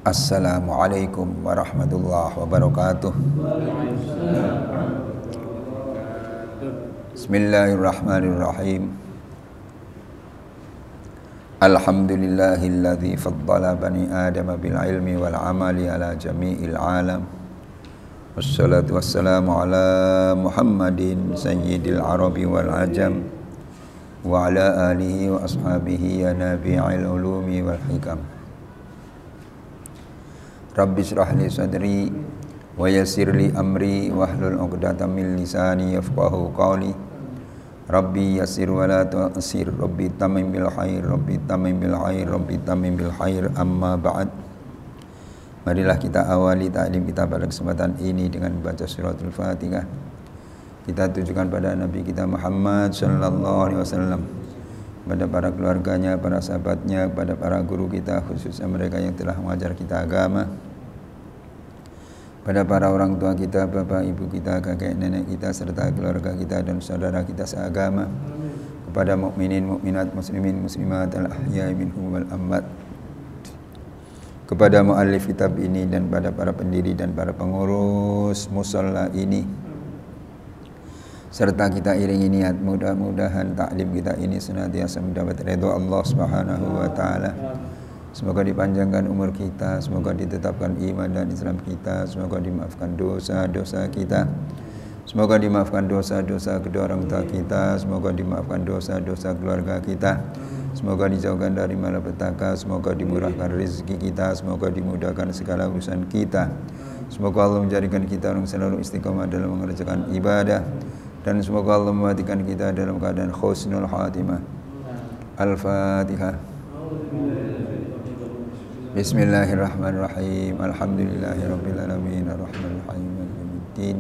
Assalamualaikum warahmatullahi wabarakatuh. Bismillahirrahmanirrahim. Alhamdulillahilladzi faddala bani adama bil ilmi wal amali ala jami'il alam. Wassalatu wassalamu ala Muhammadin sayyidil arabi wal ajam wa ala alihi wa ashabihi ya nabi'il ulumi wal hikam. Rabbi shrah li sadri wa yassir li amri wahlul 'uqdatam min lisani yafqahu qawli. Rabbi yassir wa la tu'sir, Rabbi tamim bil khair, Rabbi tamim bil khair, Rabbi tamim bil khair. Amma ba'd. Marilah kita awali ta'lim kita pada kesempatan ini dengan membaca suratul Fatihah. Kita tujukan pada Nabi kita Muhammad sallallahu alaihi wasallam, pada para keluarganya, para sahabatnya, pada para guru kita, khususnya mereka yang telah mengajar kita agama, pada para orang tua kita, bapak ibu kita, kakek nenek kita, serta keluarga kita dan saudara kita seagama, kepada mukminin mukminat, muslimin muslimat, al-ahya'i minhum wal amwat, kepada muallif kitab ini dan pada para pendiri dan para pengurus musalla ini, serta kita iringi niat mudah-mudahan taklim kita ini senantiasa mendapat ridha Allah Subhanahu wa taala. Semoga dipanjangkan umur kita, semoga ditetapkan iman dan Islam kita, semoga dimaafkan dosa-dosa kita, semoga dimaafkan dosa-dosa kedua orang tua kita, semoga dimaafkan dosa-dosa keluarga kita, semoga dijauhkan dari malapetaka, semoga dimurahkan rezeki kita, semoga dimudahkan segala urusan kita, semoga Allah menjadikan kita orang selalu istiqomah dalam mengerjakan ibadah, dan semoga Allah mematikan kita dalam keadaan husnul khatimah. Al-Fatihah. Bismillahirrahmanirrahim. Alhamdulillahirabbil alamin arrahmanir rahim maliki yaumiddin.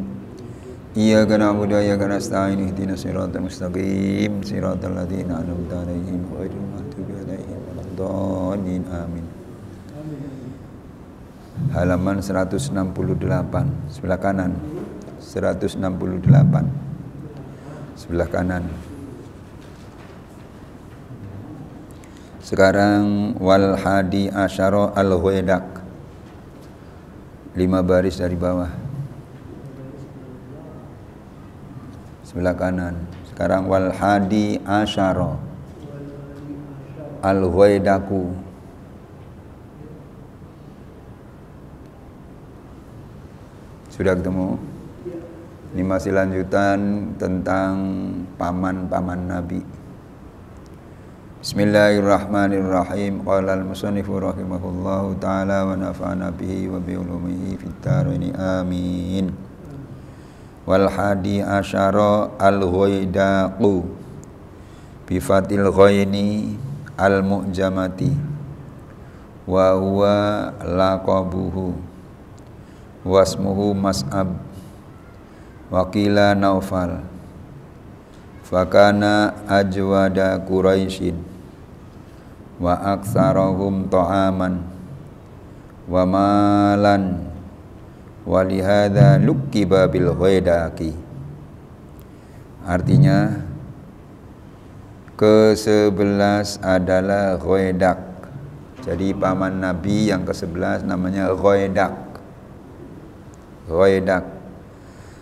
Iyyaka na'budu wa iyyaka nasta'in ihdinas siratal mustaqim siratal ladzina an'amta 'alaihim ghairil maghdubi 'alaihim waladdallin. Amin. Halaman 168 sebelah kanan. 168 sebelah kanan. Sekarang wal hadi asyara al-ghuaidak, 5 baris dari bawah sebelah kanan. Sekarang wal hadi asyara al-ghaidaku. Sudah ketemu? Ini masih lanjutan tentang paman-paman Nabi. Bismillahirrahmanirrahim. Qala al-musannifu rahimahullahu ta'ala wa nafa'ana bihi wa bi ulumihi fid dharain amin. Wal hadi asyara al-ghaidaqu bi fatil ghaini al-mu'jamati wa huwa laqabuhu wasmuhu Mas'ab wa qila Naufal fakana ajwada Quraisyin wa aktsarahum ta'aman wa malan wa lihadza lukiba bil ghaidaqi. Artinya ke-11 adalah Ghaidaq. Jadi paman Nabi yang ke-11 namanya Ghaidaq. Ghaidaq.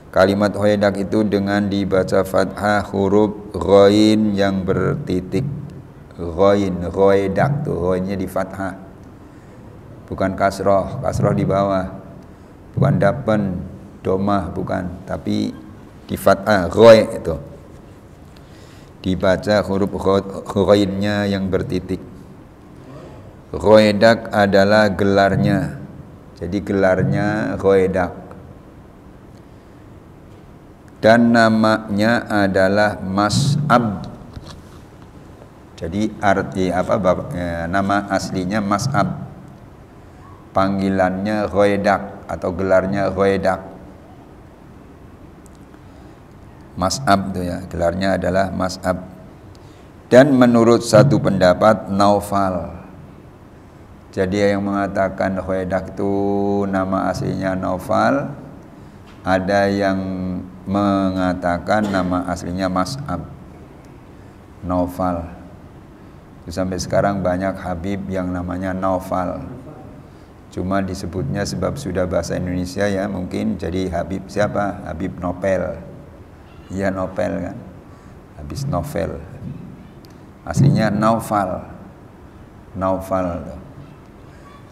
Kalimat Ghaidaq itu dengan dibaca fathah huruf ghain yang bertitik. Ghain, Ghaidaq tuh ghainnya di fathah. Bukan kasroh, kasroh di bawah. Bukan dapen, domah bukan, tapi di fathah ghai itu. Dibaca huruf ghainnya yang bertitik. Ghaidaq adalah gelarnya. Jadi gelarnya Ghaidaq. Dan namanya adalah Mas'ab. Jadi arti apa nama aslinya Mas'ab. Panggilannya Ghaidaq atau gelarnya Ghaidaq. Mas'ab itu ya, gelarnya adalah Mas'ab. Dan menurut satu pendapat Naufal. Jadi yang mengatakan Ghaidaq itu nama aslinya Naufal, ada yang mengatakan nama aslinya Mas'ab. Naufal. Sampai sekarang banyak Habib yang namanya Naufal. Cuma disebutnya sebab sudah bahasa Indonesia ya, mungkin jadi Habib siapa? Habib Nopel. Iya Nopel kan. Habis novel. Aslinya Naufal. Naufal tuh.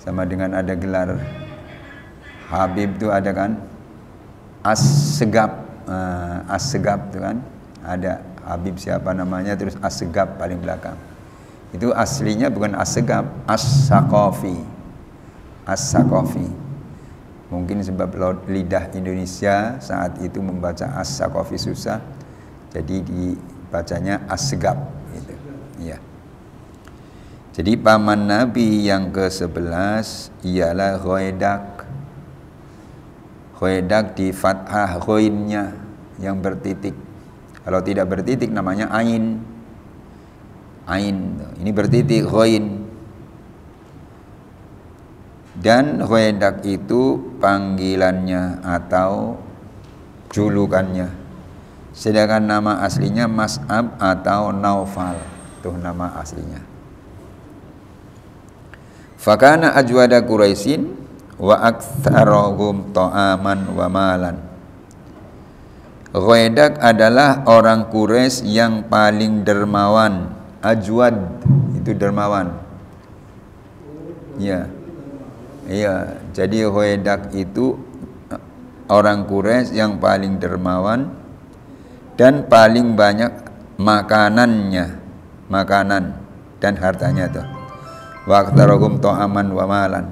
Sama dengan ada gelar Habib tuh ada kan? As-Segap. As-Segap tuh kan. Ada Habib siapa namanya, terus As-Segap paling belakang. Itu aslinya bukan As-Segap, As-Saqafi. As-Saqafi. Mungkin sebab lidah Indonesia saat itu membaca As-Saqafi susah, jadi dibacanya As-Segap gitu. Iya. Jadi paman Nabi yang ke-11 ialah Ghoedak. Ghoedak di fathah ghoinnya yang bertitik. Kalau tidak bertitik namanya ain. Ain. Ini bertitik ghoin. Dan Ghoedak itu panggilannya atau julukannya. Sedangkan nama aslinya Mas'ab atau Naufal. Itu nama aslinya. Fakana ajwada Quraisyin wa aktsarahum ta'aman wa malan. Ghoedak adalah orang Quraisy yang paling dermawan. Ajwad itu dermawan. Ya. Iya, jadi Ghoedak itu orang Quraisy yang paling dermawan dan paling banyak makanannya, makanan dan hartanya tuh. Waqtarahum ta'aman wa malan,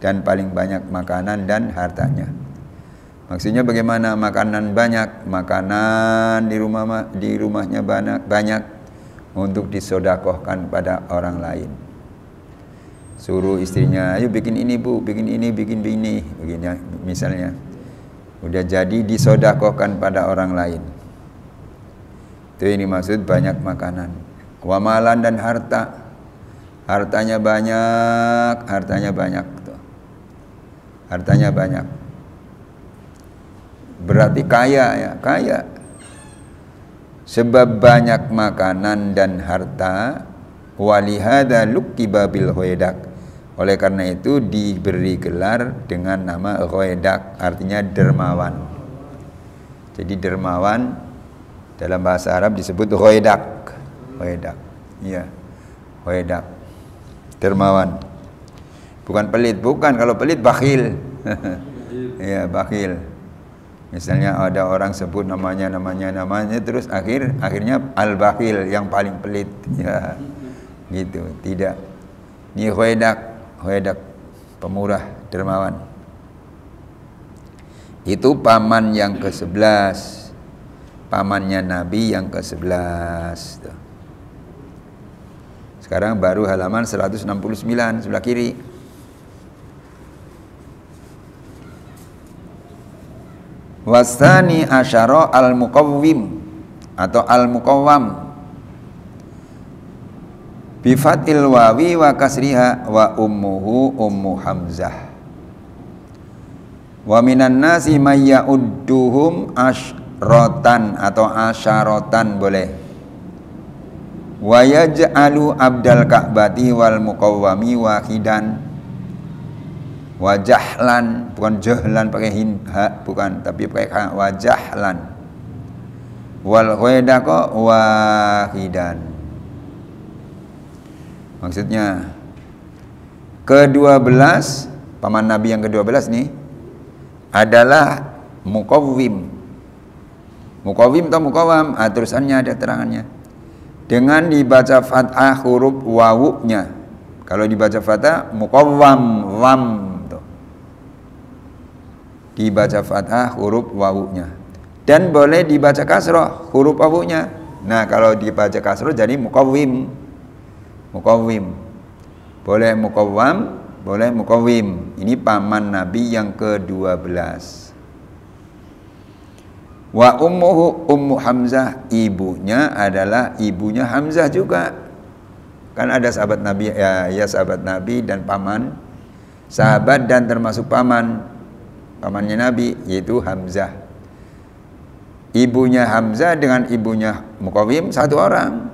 dan paling banyak makanan dan hartanya. Maksudnya bagaimana makanan banyak? Makanan di rumahnya banyak untuk disodakohkan pada orang lain. Suruh istrinya, ayo bikin ini bu, bikin ini, begini, misalnya. Udah jadi disodakohkan pada orang lain. Itu ini maksud banyak makanan. Wamalan dan harta. Hartanya banyak. Tuh. Hartanya banyak. Berarti kaya ya, kaya. Sebab banyak makanan dan harta, walihada lukiba bil Ghoedak. Oleh karena itu diberi gelar dengan nama Ghoedak, artinya dermawan. Jadi dermawan dalam bahasa Arab disebut Ghoedak. Ghoedak. Iya. Ghoedak. Dermawan. Bukan pelit, bukan. Kalau pelit bakhil. Iya, bakhil. Misalnya ada orang sebut namanya terus akhirnya al-bakhil yang paling pelit. Ya. Gitu, tidak. Ini Ghoedak pemurah, dermawan. Itu paman yang ke-11. Pamannya Nabi yang ke-11. Sekarang baru halaman 169 sebelah kiri. Wasani asyara al-muqawwim atau al-muqawwam bifatil wawi wa kasriha wa ummuhu ummu Hamzah. Wa minan nasi may ya'udduhum asyratan atau asyaratan boleh. Wa yaj'alu abdal ka'bati wal muqawwami wahidan. Wa jahlan, bukan jahlan pakai ha, bukan, tapi pakai ha, wa jahlan. Wal Ghoedak wahidan. Maksudnya ke-12, paman Nabi yang ke-12 nih adalah muqawwim. Muqawwim atau muqawwam, terusannya ada terangannya. Dengan dibaca fathah huruf wawunya. Kalau dibaca fathah muqawwam, wam tuh. Dibaca fathah huruf wawunya. Dan boleh dibaca kasroh huruf wawunya. Nah, kalau dibaca kasroh jadi muqawwim. Muqawwim. Boleh muqawwam, boleh muqawwim. Ini paman Nabi yang ke-12. Wa ummuhu ummu Hamzah, ibunya adalah ibunya Hamzah juga. Kan ada sahabat Nabi ya sahabat Nabi dan paman. Sahabat dan termasuk pamannya Nabi yaitu Hamzah. Ibunya Hamzah dengan ibunya Muqawwim satu orang.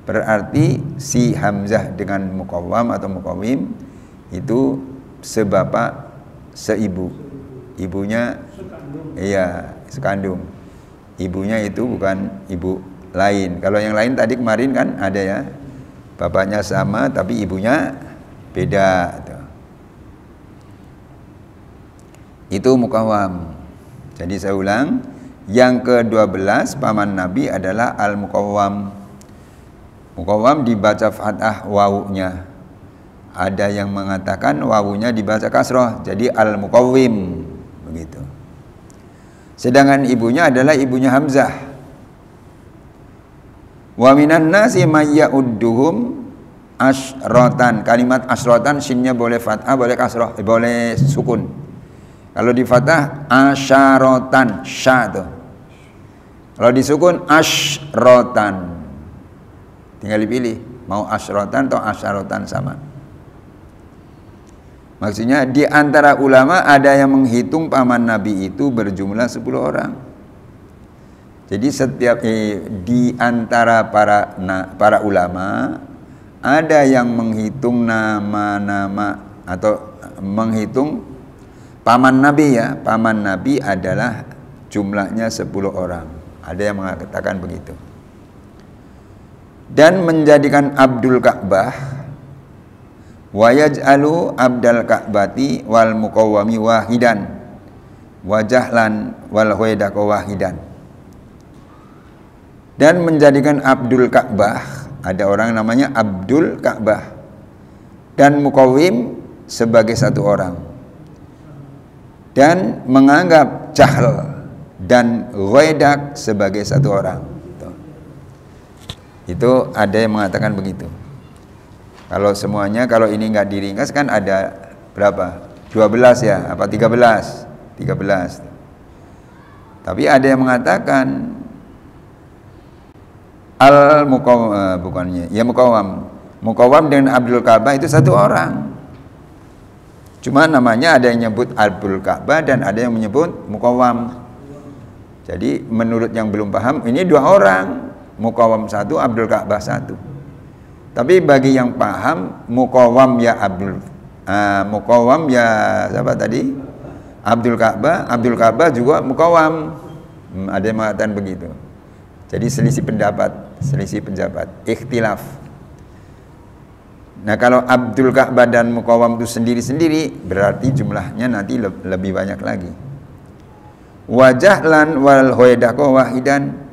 Berarti si Hamzah dengan Muqawwam atau Muqawwim itu sebapak seibu. Ibunya iya sekandung. Ibunya itu bukan ibu lain. Kalau yang lain tadi kemarin kan ada ya, bapaknya sama tapi ibunya beda. Itu mukawam. Jadi saya ulang, yang ke-12 paman Nabi adalah al-mukawam. Mukawam dibaca fathah wawunya. Ada yang mengatakan wawunya dibaca kasroh, jadi al-mukawwim begitu. Sedangkan ibunya adalah ibunya Hamzah. Wa minan nasi may ya'udduhum asyratan. Kalimat asyratan sinnya boleh fathah, boleh kasroh, boleh sukun. Kalau di fathah asyaratan, sya tuh. Kalau disukun asyratan. Tinggal dipilih mau asyratan atau asyaratan sama. Maksudnya di antara ulama ada yang menghitung paman Nabi itu berjumlah 10 orang. Jadi setiap di antara para ulama ada yang menghitung nama-nama atau menghitung paman Nabi ya. Paman Nabi adalah jumlahnya 10 orang. Ada yang mengatakan begitu. Dan menjadikan Abdul Ka'bah wa yaj'alu abdal ka'bati wal muqawwami wahidan wajahlan wal huwaidaka wahidan. Dan menjadikan Abdul Ka'bah, ada orang namanya Abdul Ka'bah, dan muqawwim sebagai satu orang, dan menganggap Jahl dan Huwaidak sebagai satu orang. Itu ada yang mengatakan begitu. Kalau semuanya, kalau ini nggak diringkas kan ada berapa? 12 ya, apa 13? 13. Tapi ada yang mengatakan al-mukawwam, bukannya, ya mukawwam. Mukawwam dengan Abdul Ka'bah itu satu orang. Cuma namanya ada yang menyebut Abdul Ka'bah dan ada yang menyebut mukawwam. Jadi menurut yang belum paham, ini 2 orang. Mukawwam 1, Abdul Ka'bah 1. Tapi bagi yang paham, mukawwam ya mukawwam ya siapa tadi? Abdul Ka'bah juga mukawwam. Ada yang mengatakan begitu. Jadi selisih pendapat, ikhtilaf. Nah, kalau Abdul Ka'bah dan mukawwam itu sendiri-sendiri, berarti jumlahnya nanti lebih banyak lagi. Wajahlan wal huwaidaka wahidan,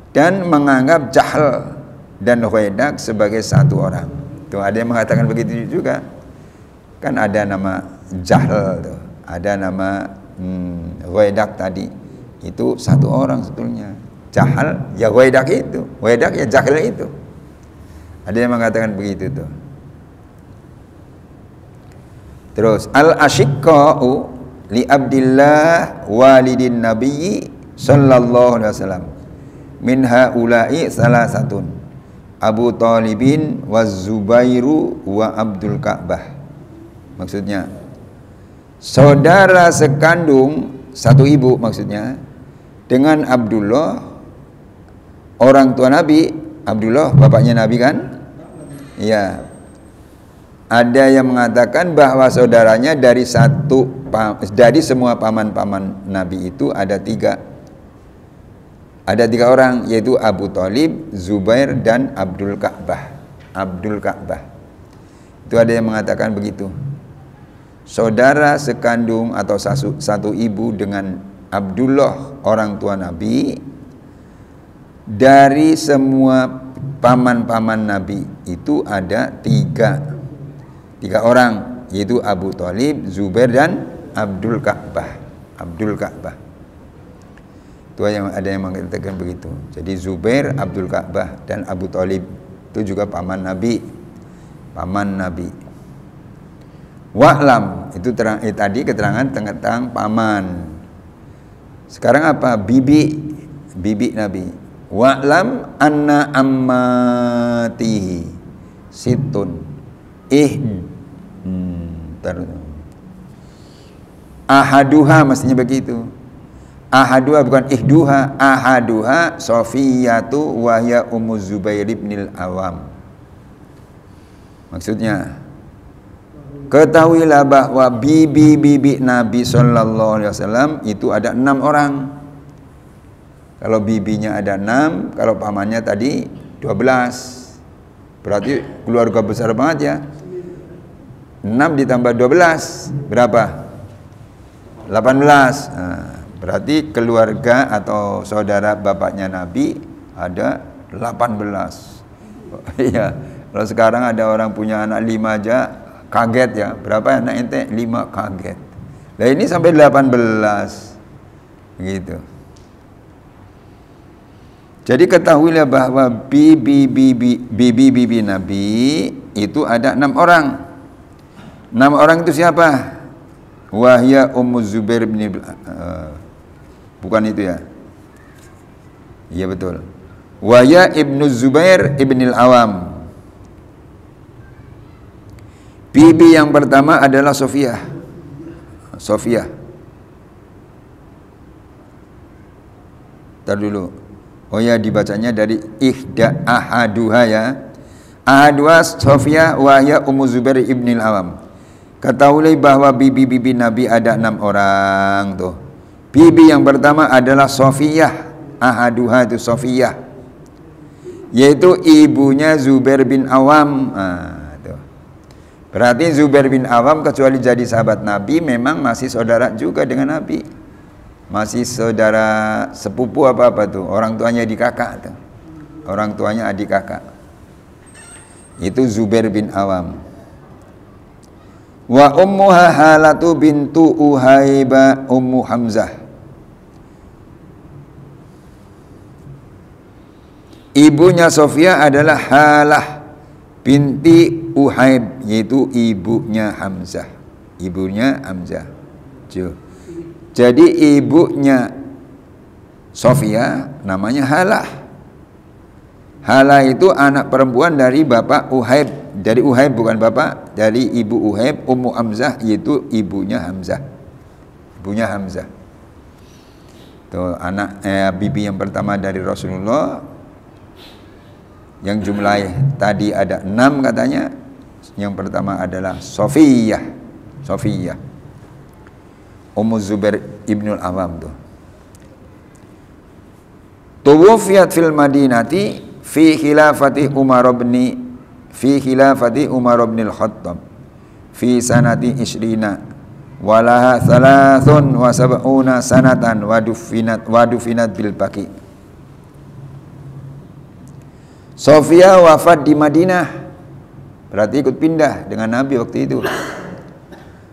dan menganggap Jahl dan Huwaidak sebagai satu orang. Tuh ada yang mengatakan begitu juga. Kan ada nama Jahl tuh, ada nama Huwaidak tadi. Itu satu orang sebetulnya. Jahl ya Huwaidak itu, Huwaidak ya Jahl itu. Ada yang mengatakan begitu tuh. Terus al-asyiqqa'u li Abdillah walidin Nabi sallallahu alaihi wasallam. Min haula'i salasatun. Abu Talibin wa Zubairu wa Abdul Ka'bah. Maksudnya saudara sekandung satu ibu, maksudnya dengan Abdullah, orang tua Nabi. Abdullah bapaknya Nabi kan? Iya. Ada yang mengatakan bahwa saudaranya dari semua paman-paman Nabi itu ada 3. Ada 3 orang, yaitu Abu Talib, Zubair, dan Abdul Ka'bah. Abdul Ka'bah. Itu ada yang mengatakan begitu. Saudara sekandung atau satu ibu dengan Abdullah, orang tua Nabi, dari semua paman-paman Nabi itu ada 3 orang, yaitu Abu Talib, Zubair, dan Abdul Ka'bah. Abdul Ka'bah. Itu yang ada yang mengatakan begitu. Jadi Zubair, Abdul Ka'bah, dan Abu Talib itu juga paman Nabi. Paman Nabi. Wa'lam itu tadi keterangan tentang paman. Sekarang apa? Bibi Nabi. Wa'lam anna ammatihi situn. Ahaduha mestinya begitu. Ahaduha bukan ihduha. Ahaduha Sofiyatu wahya Ummu Zubair ibnil Awam. Maksudnya Ketahuilah bahwa bibi-bibi Nabi Sallallahu Alaihi Wasallam itu ada 6 orang. Kalau bibinya ada 6, kalau pamannya tadi 12. Berarti keluarga besar banget ya. 6 ditambah 12 berapa? 18. Nah, berarti keluarga atau saudara bapaknya Nabi ada 18. Iya, kalau sekarang ada orang punya anak 5 aja kaget ya. Berapa anak ente? 5 kaget. Nah ini sampai 18. Begitu. Jadi ketahuilah bahwa bibi Nabi itu ada 6 orang. 6 orang itu siapa? Wahya Ummu Zubair bin bukan itu ya? Iya betul. Wahya Ibnu Zubair ibn al-Awam. Bibi yang pertama adalah Sofiyah. Ntar dulu. Oh ya, dibacanya dari ihda ahaduha ya. Ahaduha Sofiyah wahya Ummu Zubair ibn al-Awam. Ketahuilah bahwa bibi-bibi Nabi ada 6 orang tuh. Bibi yang pertama adalah Sofiyah. Ahaduha itu Sofiyah, yaitu ibunya Zubair bin Awam. Tuh. Berarti Zubair bin Awam kecuali jadi sahabat Nabi memang masih saudara juga dengan Nabi. Masih saudara sepupu apa-apa tuh. Orang tuanya adik kakak tuh. Orang tuanya adik kakak. Itu Zubair bin Awam. Wa ummuha Halatu bintu Uhaiba Ummu Hamzah. Ibunya Sofia adalah Halah binti Uhaib, yaitu ibunya Hamzah. Ibunya Hamzah. Jadi ibunya Sofia namanya Halah. Halah itu anak perempuan dari bapak Uhaib. Dari Uhaib bukan bapak, dari ibu Uhaib, Ummu Hamzah, yaitu ibunya Hamzah. Ibunya Hamzah. Tuh anak bibi yang pertama dari Rasulullah. Yang jumlah tadi ada 6 katanya. Yang pertama adalah Sofiyah. Ummu Zubair ibnul Awam tuh. Tuwufiyat fil Madinati fi khilafati Umar bin al-Khattab fi sanati ishrina walaha 73 sanatan wadufinat bil Baqi. Sofia wafat di Madinah, berarti ikut pindah dengan Nabi waktu itu.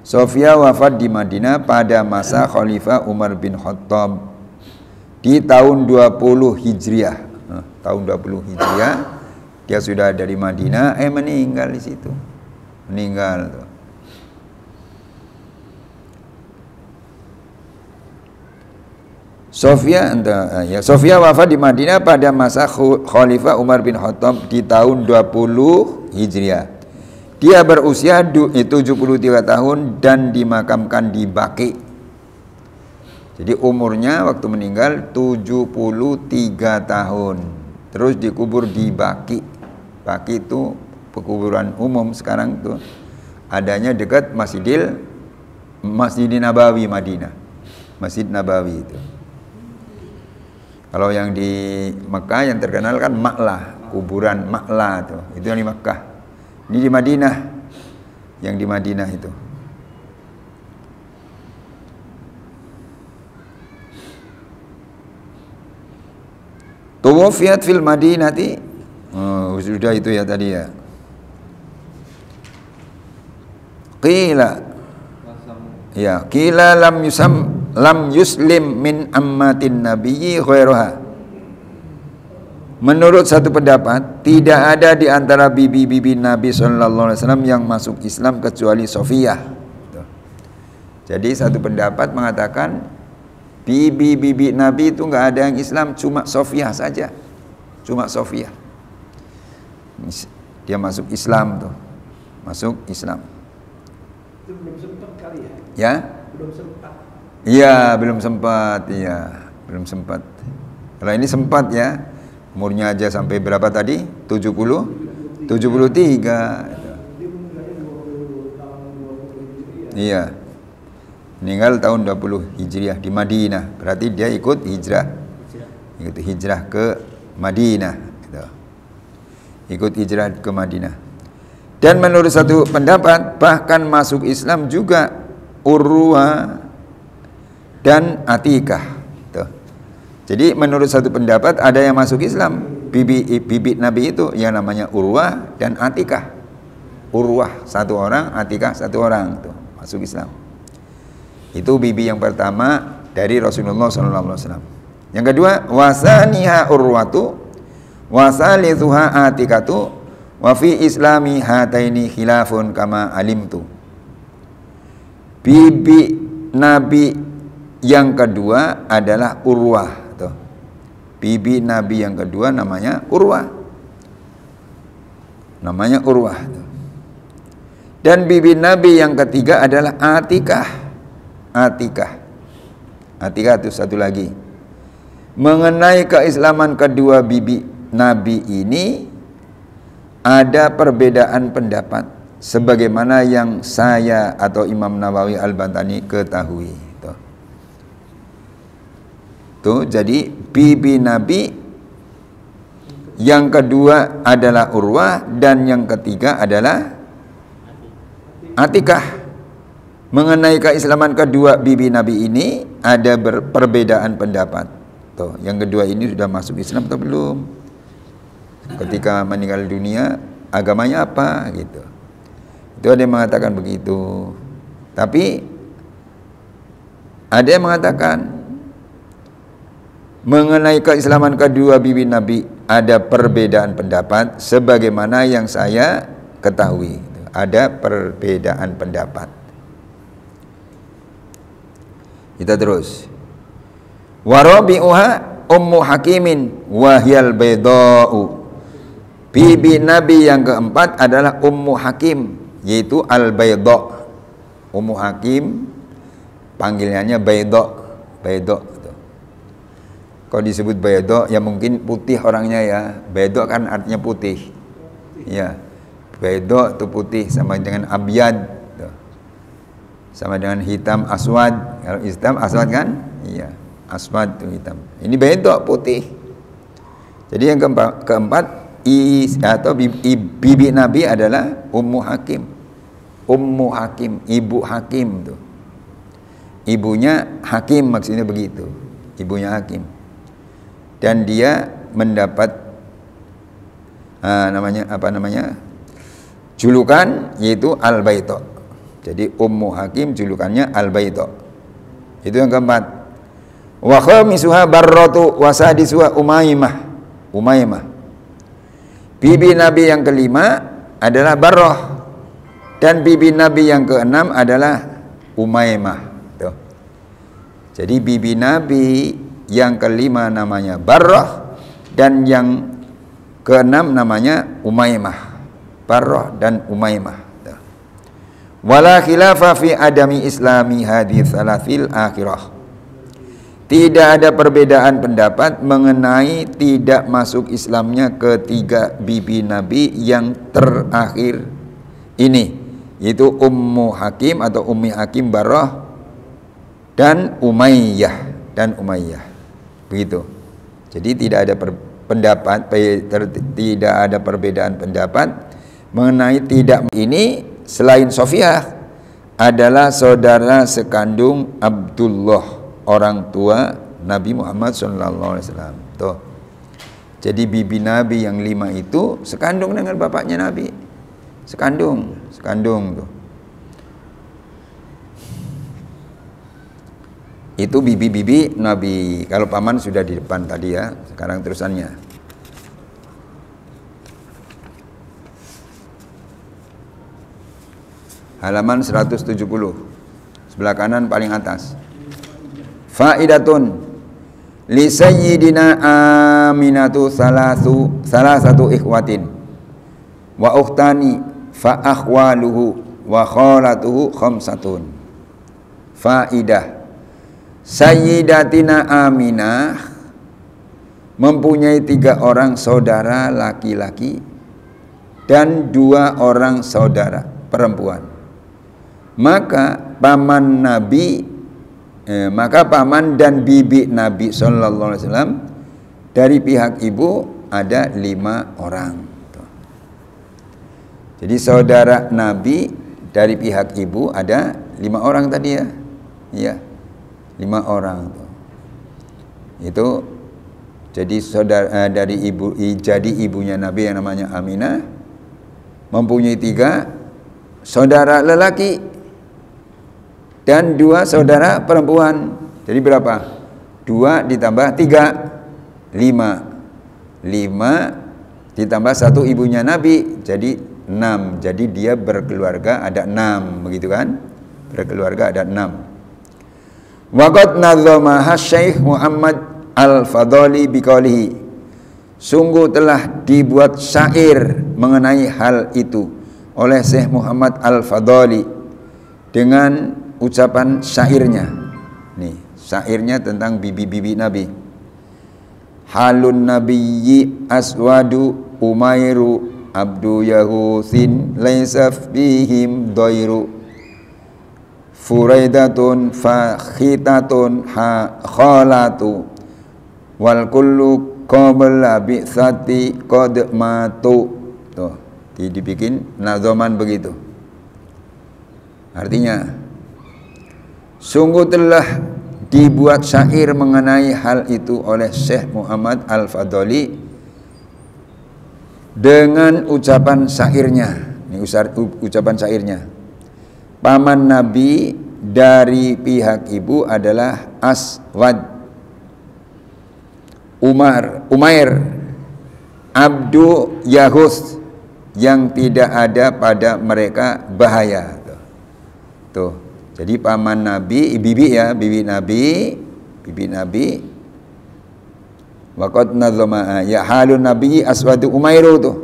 Sofia wafat di Madinah pada masa Khalifah Umar bin Khattab di tahun 20 Hijriah. Tahun 20 Hijriah dia sudah dari Madinah, meninggal di situ. Meninggal tuh. Sofia wafat di Madinah pada masa Khalifah Umar bin Khattab di tahun 20 Hijriah. Dia berusia 73 tahun dan dimakamkan di Baqi. Jadi umurnya waktu meninggal 73 tahun. Terus dikubur di Baqi. Baqi itu pekuburan umum sekarang tuh. Adanya dekat Masjid Nabawi Madinah. Masjid Nabawi itu. Kalau yang di Mekah yang terkenal kan Ma'lah, kuburan Ma'lah tuh. Itu yang di Mekah. Ini di Madinah. Yang di Madinah itu. Tuwafiyat fil Madinati. Oh, sudah itu ya tadi ya. Qila. Ya, qila lam yuslim min ammatin nabiyyi ghairuha. Menurut satu pendapat, tidak ada di antara bibi-bibi Nabi sallallahu alaihi wasallam yang masuk Islam kecuali Sofiyah. Jadi satu pendapat mengatakan bibi-bibi Nabi itu enggak ada yang Islam, cuma Sofiyah saja. Cuma Sofiyah. Dia masuk Islam tuh. Masuk Islam. Itu belum sempat kali ya? Ya? Belum sempat. Iya, belum sempat, iya, belum sempat. Kalau ini sempat ya, umurnya aja sampai berapa tadi? 73. Dia meninggalnya 20 tahun Iya. Meninggal tahun 20 Hijriah di Madinah. Berarti dia ikut hijrah. Ikut hijrah ke Madinah gitu. Ikut hijrah ke Madinah. Dan menurut satu pendapat bahkan masuk Islam juga Urwa dan Atikah gitu. Jadi menurut satu pendapat ada yang masuk Islam, bibit Nabi itu yang namanya Urwah dan Atikah. Urwah satu orang, Atikah satu orang tuh masuk Islam. Itu bibi yang pertama dari Rasulullah SAW. Yang kedua, wasaniha urwatu, wasalithuha atikatu, wa fi islami hataini khilafun kama alimtu. Bibi Nabi yang kedua adalah Urwah. Tuh. Bibi Nabi yang kedua namanya Urwah. Namanya Urwah. Tuh. Dan bibi Nabi yang ketiga adalah Atikah. Atikah itu satu lagi. Mengenai keislaman kedua bibi Nabi ini ada perbedaan pendapat sebagaimana yang saya atau Imam Nawawi Al-Bantani ketahui. Tuh, jadi bibi Nabi yang kedua adalah Urwah dan yang ketiga adalah Atikah. Mengenai keislaman kedua bibi Nabi ini ada perbedaan pendapat. Tuh, yang kedua ini sudah masuk Islam atau belum? Ketika meninggal dunia agamanya apa gitu. Itu ada yang mengatakan begitu. Tapi ada yang mengatakan mengenai keislaman kedua bibi Nabi ada perbedaan pendapat sebagaimana yang saya ketahui. Ada perbedaan pendapat. Kita terus. Warabi'uha Ummu Hakimin wahyal bayda'u. Bibi Nabi yang keempat adalah Ummu Hakim, yaitu Al-Bayda'. Ummu Hakim panggilannya Bayda'. Bayda'. Kalau disebut Bayda' ya mungkin putih orangnya ya. Bayda' kan artinya putih. Ya. Bayda' itu putih sama dengan abyad. Sama dengan hitam aswad. Kalau hitam aswad kan? Iya, aswad itu hitam. Ini bayda' putih. Jadi yang keempat atau bibi Nabi adalah Ummu Hakim. Ummu Hakim, ibu Hakim tuh. Ibunya Hakim maksudnya begitu. Ibunya Hakim. Dan dia mendapat julukan yaitu Al-Bayda'. Jadi Ummu Hakim julukannya Al-Bayda'. Itu yang keempat. Wa khamisuha Barratu wa sadisuha Umaymah. Bibi Nabi yang kelima adalah Barrah dan bibi Nabi yang keenam adalah Umaymah. Tuh. Jadi bibi Nabi yang kelima namanya Barrah dan yang keenam namanya Umaymah. Barrah dan Umaymah. Wala khilafa fi adami islami hadits salasil akhirah. Tidak ada perbedaan pendapat mengenai tidak masuk Islamnya ketiga bibi Nabi yang terakhir ini, yaitu Ummu Hakim atau Ummi Hakim Barrah dan Umayyah begitu. Jadi tidak ada tidak ada perbedaan pendapat mengenai tidak ini. Selain Sofiyah adalah saudara sekandung Abdullah, orang tua Nabi Muhammad SAW. Tuh. Jadi bibi Nabi yang 5 itu sekandung dengan bapaknya Nabi. Sekandung tuh. Itu bibi-bibi Nabi. Kalau paman sudah di depan tadi ya, sekarang terusannya. Halaman 170 sebelah kanan paling atas. Faidatun li sayyidina Aminatu salasatu ikhwatin wa ukhtani fa akhwaluhu wa khalatuhu khamsatun. Faidah, Sayyidatina Aminah mempunyai 3 orang saudara laki-laki dan 2 orang saudara perempuan. Maka paman dan bibi Nabi sallallahu alaihi wasallam dari pihak ibu ada 5 orang. Jadi saudara Nabi dari pihak ibu ada 5 orang tadi ya. Iya. 5 orang tuh. Itu jadi saudara dari ibu, jadi ibunya Nabi yang namanya Aminah mempunyai 3 saudara lelaki dan 2 saudara perempuan. Jadi berapa? 2 ditambah 3 5 ditambah 1 ibunya Nabi jadi 6. Jadi dia berkeluarga ada 6, begitu kan? Berkeluarga ada 6. Waqad nazamaha Syekh Muhammad Al-Fadhali biqaulihi. Sungguh telah dibuat syair mengenai hal itu oleh Syekh Muhammad Al-Fadhali dengan ucapan syairnya. Nih, syairnya tentang bibi-bibi Nabi. Halun nabiyyi aswadu umairu abdu yahuthin laisa fihim dairu furaidatun fakhitatun khalatu wal kullu qabla bi'tsati qad matu. Tuh, dibikin nazaman begitu. Artinya sungguh telah dibuat syair mengenai hal itu oleh Syekh Muhammad Al-Fadhali dengan ucapan syairnya. Ini ucapan syairnya. Paman Nabi dari pihak ibu adalah Aswad, Umair, Abdu Yahus yang tidak ada pada mereka bahaya. Tuh. Jadi paman Nabi, bibi Nabi. Waqad nazama ya halun Nabi Aswadu Umairu tuh.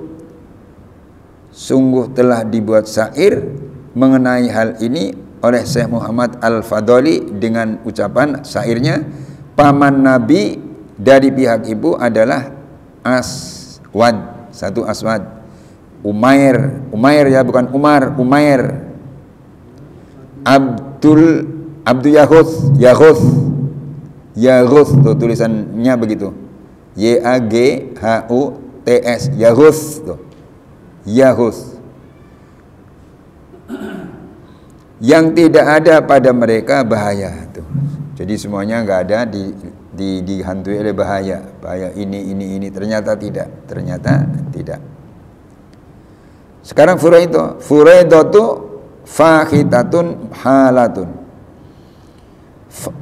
Sungguh telah dibuat syair mengenai hal ini oleh Syekh Muhammad Al-Fadhali dengan ucapan syairnya, paman Nabi dari pihak ibu adalah Aswad, 1 Aswad. Umair ya, bukan Umar, Umair. Abdu Yahus tuh tulisannya begitu. YAGHUTS Yahus tuh. Yahus. Yang tidak ada pada mereka bahaya tuh. Jadi semuanya enggak ada dihantui oleh bahaya ini ternyata tidak. Sekarang Furaidah tuh fakhitatun halatun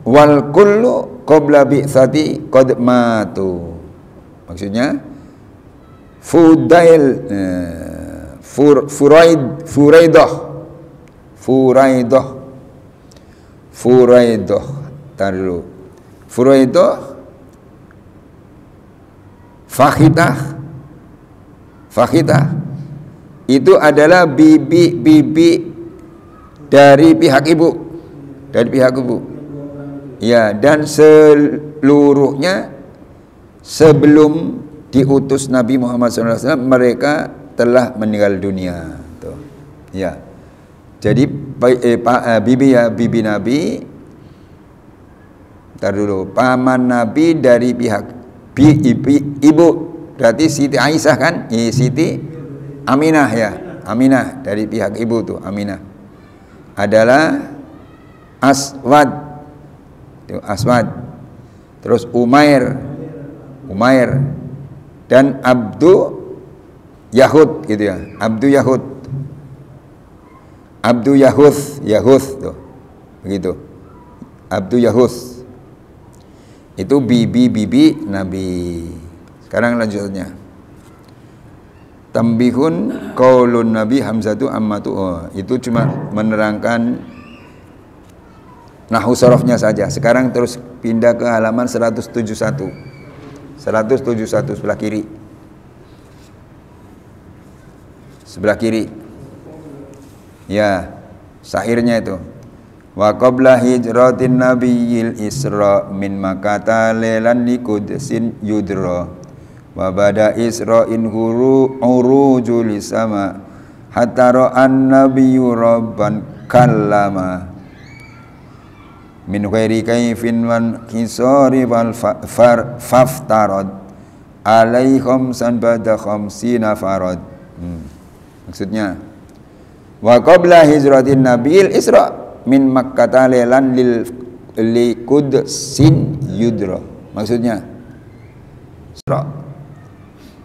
wal kullu qabla bi'tsati qad matu. Maksudnya Furaidah tar dulu. Furaidah Fakhitah itu adalah bibi dari pihak ibu. Ya, dan seluruhnya sebelum diutus Nabi Muhammad SAW mereka telah meninggal dunia. Tuh. Ya. Jadi bibi Nabi. Ntar dulu. Paman Nabi dari pihak ibu. Berarti Siti Aisyah kan? Siti Aminah ya. Aminah dari pihak ibu tuh, Aminah. Adalah Aswad. Terus Umair dan Abdu Yahud gitu ya. Abdu Yahus tuh. Begitu. Abdu Yahus. Itu bibi Nabi. Sekarang lanjutnya. Tambihun qaulun Nabi Hamzatu ammatu. Itu cuma menerangkan nahwu sharafnya saja. Sekarang terus pindah ke halaman 171 sebelah kiri. Ya, syairnya itu. Wa qabla hijratin nabiyil isra min Makkah lailan liqudsin yudra. Wa bada isra'in urujul sama hatta ra'an nabiyyu rabban kallama min ghairi kaifin wan kisari wal faftarad alaihim sanbada khamsina farad. Maksudnya wa qabla hijratin nabil isra min makkata lailan li qudsin yudra. Maksudnya isra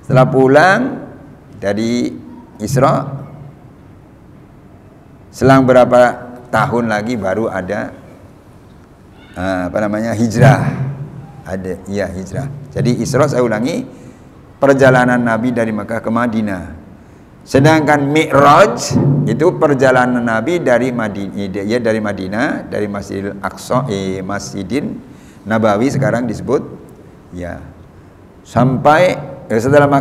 setelah pulang dari Isra, selang berapa tahun lagi baru ada hijrah. Ada hijrah. Jadi Isra, saya ulangi, perjalanan Nabi dari Mekah ke Madinah. Sedangkan Mi'raj itu perjalanan Nabi dari Madinah, dari Masjidil Aqsa, Masjidin Nabawi sekarang disebut sampai setelah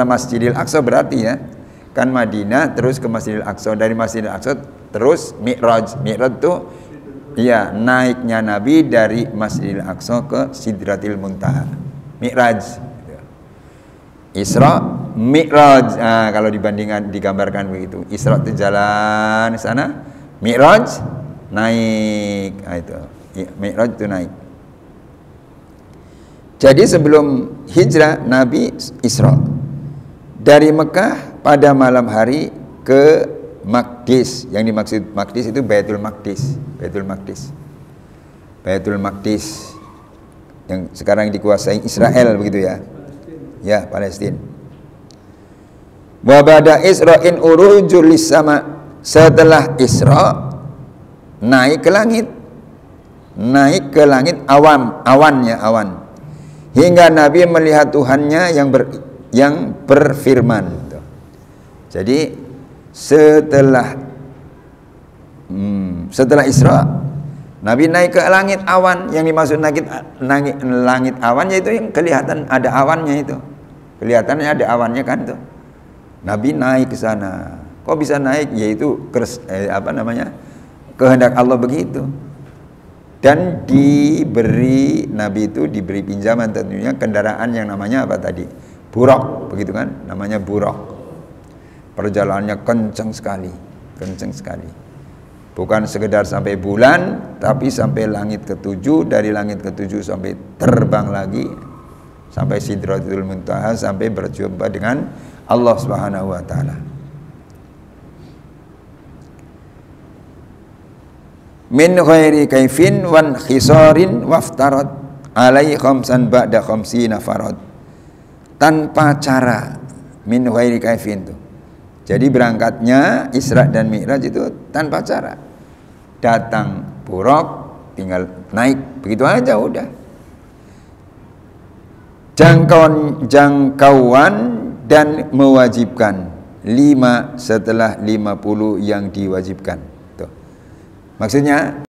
Masjidil Aqsa berarti kan Madinah terus ke Masjidil Aqsa, dari Masjidil Aqsa terus Mi'raj. Mi'raj itu naiknya Nabi dari Masjidil Aqsa ke Sidratil Muntaha. Mi'raj. Isra, Mi'raj. Kalau digambarkan begitu. Isra itu jalan ke sana, Mi'raj naik. Itu. Mi'raj itu naik. Jadi sebelum hijrah Nabi Isra dari Mekah pada malam hari ke Maqdis. Yang dimaksud Maqdis itu Baitul Maqdis. Baitul Maqdis yang sekarang dikuasai Israel begitu ya. Ya, Palestina. Wa ba'da Isra'in urujul lis-sama. Setelah Isra naik ke langit. Naik ke langit awan. Hingga Nabi melihat Tuhannya yang berfirman. Jadi setelah Isra, Nabi naik ke langit awan. Yang dimaksud langit awan yaitu yang kelihatan ada awannya itu. Kelihatannya ada awannya kan tuh. Nabi naik ke sana. Kok bisa naik? Yaitu kehendak Allah begitu. Dan Nabi itu diberi pinjaman tentunya kendaraan yang namanya apa tadi? Buraq, begitu kan? Namanya buraq. Perjalanannya kencang sekali. Bukan sekedar sampai bulan, tapi sampai langit ke-7, dari langit ke-7 sampai terbang lagi sampai Sidratul Muntaha, sampai berjumpa dengan Allah Subhanahu wa taala. Min ghairi kaifin wan khisarin waftarat alai khamsan ba'da khamsina farad. Tanpa cara, min ghairi kaifin tuh. Jadi berangkatnya Isra dan Mi'raj itu tanpa cara. Datang buraq, tinggal naik, begitu aja udah. Jangkauan dan mewajibkan 5 setelah 50 yang diwajibkan. Maksudnya